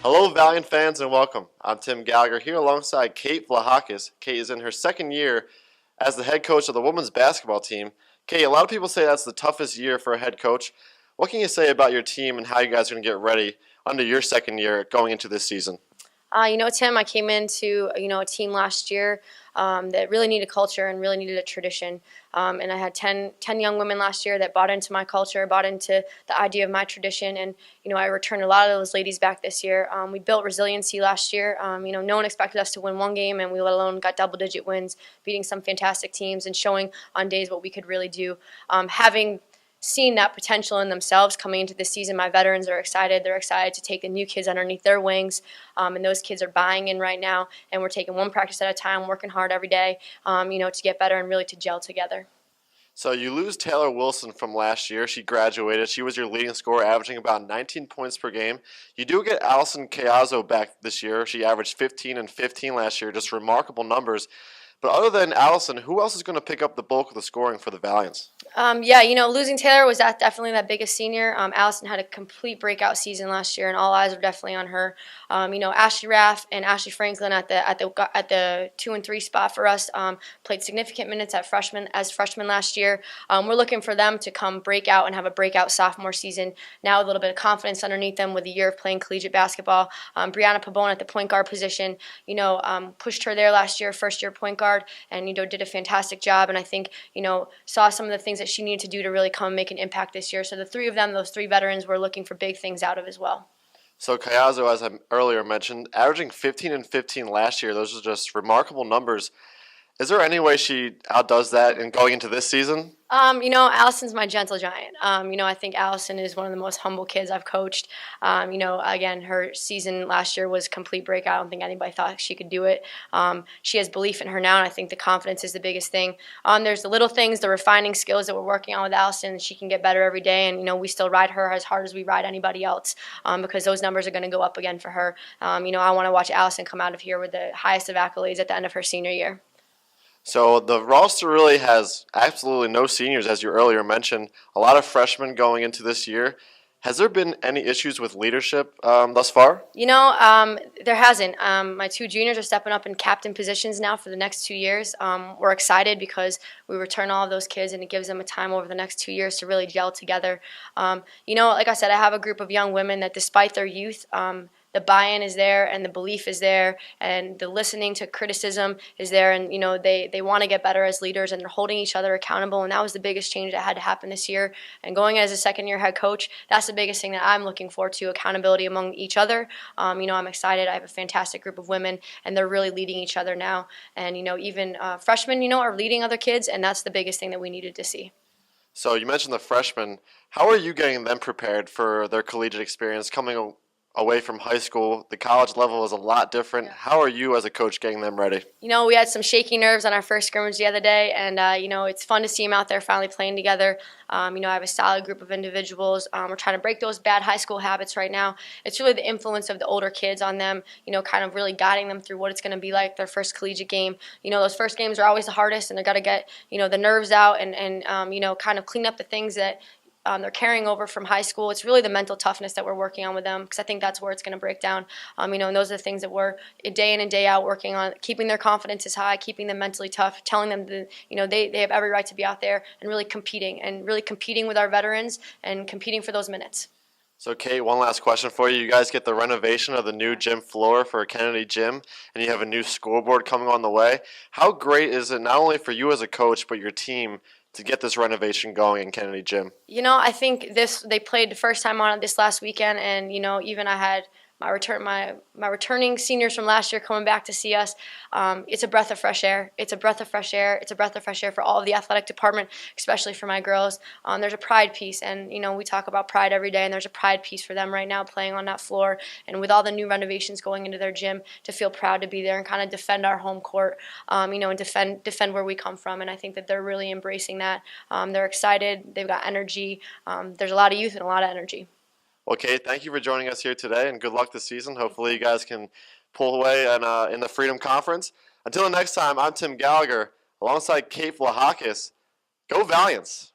Hello, Valiant fans, and welcome. I'm Tim Gallagher here alongside Kate Vlahakis. Kate is in her second year as the head coach of the women's basketball team. Kate, a lot of people say that's the toughest year for a head coach. What can you say about your team and how you guys are going to get ready under your second year going into this season? Tim, I came into a team last year that really needed culture and really needed a tradition. And I had 10 young women last year that bought into my culture, bought into the idea of my tradition. And, I returned a lot of those ladies back this year. We built resiliency last year. No one expected us to win one game, and we let alone got double-digit wins, beating some fantastic teams and showing on days what we could really do. Having seeing that potential in themselves coming into this season, my veterans are excited. They're excited to take the new kids underneath their wings, and those kids are buying in right now. And we're taking one practice at a time, working hard every day, to get better and really to gel together. So you lose Taylor Wilson from last year. She graduated. She was your leading scorer, averaging about 19 points per game. You do get Allison Caiazzo back this year. She averaged 15 and 15 last year, just remarkable numbers. But other than Allison, who else is going to pick up the bulk of the scoring for the Valiants? Losing Taylor was definitely that biggest senior. Allison had a complete breakout season last year, and all eyes were definitely on her. Ashley Raff and Ashley Franklin at the 2 and 3 spot for us played significant minutes as freshmen last year. We're looking for them to come break out and have a breakout sophomore season. Now with a little bit of confidence underneath them with a year of playing collegiate basketball. Brianna Pabon at the point guard position, pushed her there last year, first year point guard, and did a fantastic job. And I think saw some of the things that she needed to do to really come and make an impact this year. So the three of them, those three veterans, we're looking for big things out of as well. So Caiazzo, as I earlier mentioned, averaging 15 and 15 last year. Those are just remarkable numbers. Is there any way she outdoes that in going into this season? Allison's my gentle giant. I think Allison is one of the most humble kids I've coached. Again, her season last year was complete breakout. I don't think anybody thought she could do it. She has belief in her now, and I think the confidence is the biggest thing. There's the little things, the refining skills that we're working on with Allison. She can get better every day, and, we still ride her as hard as we ride anybody else because those numbers are going to go up again for her. I want to watch Allison come out of here with the highest of accolades at the end of her senior year. So the roster really has absolutely no seniors, as you earlier mentioned. A lot of freshmen going into this year. Has there been any issues with leadership thus far? There hasn't. My two juniors are stepping up in captain positions now for the next 2 years. We're excited because we return all of those kids, and it gives them a time over the next 2 years to really gel together. Like I said, I have a group of young women that despite their youth, the buy-in is there and the belief is there and the listening to criticism is there, and they want to get better as leaders, and they're holding each other accountable, and that was the biggest change that had to happen this year. And going as a second-year head coach, that's the biggest thing that I'm looking forward to, accountability among each other. I'm excited. I have a fantastic group of women, and they're really leading each other now. And even freshmen, are leading other kids, and that's the biggest thing that we needed to see. So you mentioned the freshmen. How are you getting them prepared for their collegiate experience coming away from high school? The college level is a lot different. How are you as a coach getting them ready? We had some shaky nerves on our first scrimmage the other day, and it's fun to see them out there finally playing together. I have a solid group of individuals. We're trying to break those bad high school habits right now. It's really the influence of the older kids on them, kind of really guiding them through what it's going to be like their first collegiate game. Those first games are always the hardest, and they've got to get, the nerves out and kind of clean up the things that they're carrying over from high school. It's really the mental toughness that we're working on with them, because I think that's where it's going to break down. And those are the things that we're day in and day out working on, keeping their confidences high, keeping them mentally tough, telling them that they have every right to be out there and really competing with our veterans and competing for those minutes. So, Kate, one last question for you. You guys get the renovation of the new gym floor for Kennedy Gym, and you have a new scoreboard coming on the way. How great is it not only for you as a coach, but your team to get this renovation going in Kennedy Gym? I think they played the first time on it this last weekend, and even I had my returning seniors from last year coming back to see us. It's a breath of fresh air. It's a breath of fresh air. It's a breath of fresh air for all of the athletic department, especially for my girls. There's a pride piece, and we talk about pride every day, and there's a pride piece for them right now playing on that floor, and with all the new renovations going into their gym, to feel proud to be there and kind of defend our home court, and defend where we come from. And I think that they're really embracing that. They're excited. They've got energy. There's a lot of youth and a lot of energy. Well, Kate, thank you for joining us here today, and good luck this season. Hopefully you guys can pull away in the Freedom Conference. Until the next time, I'm Tim Gallagher, alongside Kate Vlahakis. Go Valiants!